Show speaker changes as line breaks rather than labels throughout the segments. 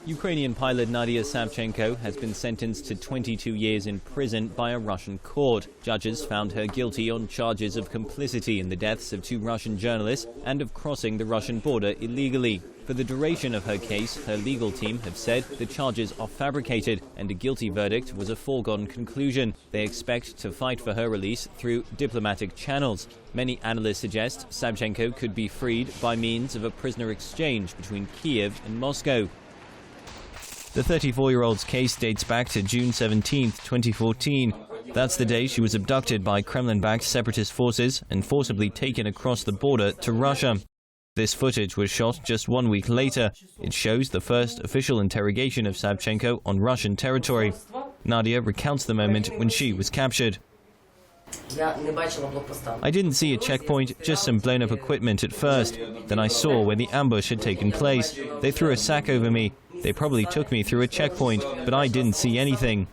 Ukrainian pilot Nadiya Savchenko has been sentenced to 22 years in prison by a Russian court. Judges found her guilty on charges of complicity in the deaths of 2 Russian journalists and of crossing the Russian border illegally. For the duration of her case, her legal team have said the charges are fabricated and a guilty verdict was a foregone conclusion. They expect to fight for her release through diplomatic channels. Many analysts suggest Savchenko could be freed by means of a prisoner exchange between Kyiv and Moscow. The 34-year-old's case dates back to June 17, 2014. That's the day she was abducted by Kremlin-backed separatist forces and forcibly taken across the border to Russia. This footage was shot just 1 week later. It shows the first official interrogation of Savchenko on Russian territory. Nadiya recounts the moment when she was captured. I didn't see a checkpoint, just some blown-up equipment at first. Then I saw where the ambush had taken place. They threw a sack over me. They probably took me through a checkpoint, but I didn't see anything.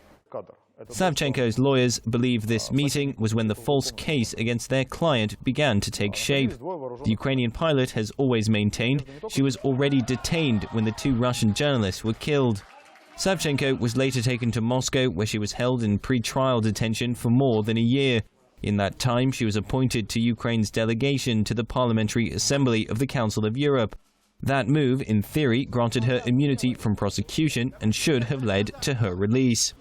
Savchenko's lawyers believe this meeting was when the false case against their client began to take shape. The Ukrainian pilot has always maintained she was already detained when the 2 Russian journalists were killed. Savchenko was later taken to Moscow, where she was held in pre-trial detention for more than a year. In that time, she was appointed to Ukraine's delegation to the Parliamentary Assembly of the Council of Europe. That move, in theory, granted her immunity from prosecution and should have led to her release.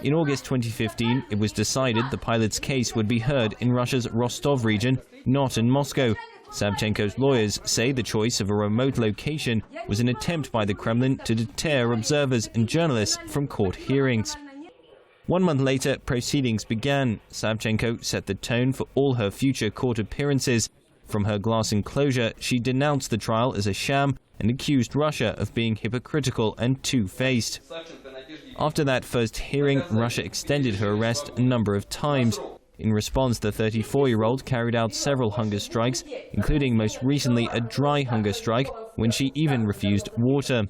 In August 2015, it was decided the pilot's case would be heard in Russia's Rostov region, not in Moscow. Savchenko's lawyers say the choice of a remote location was an attempt by the Kremlin to deter observers and journalists from court hearings. 1 month later, proceedings began. Savchenko set the tone for all her future court appearances. From her glass enclosure, she denounced the trial as a sham and accused Russia of being hypocritical and two-faced. After that first hearing, Russia extended her arrest a number of times. In response, the 34-year-old carried out several hunger strikes, including most recently a dry hunger strike, when she even refused water.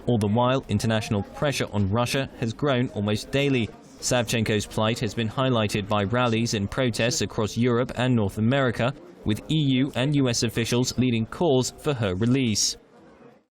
All the while, international pressure on Russia has grown almost daily. Savchenko's plight has been highlighted by rallies and protests across Europe and North America, with EU and US officials leading calls for her release.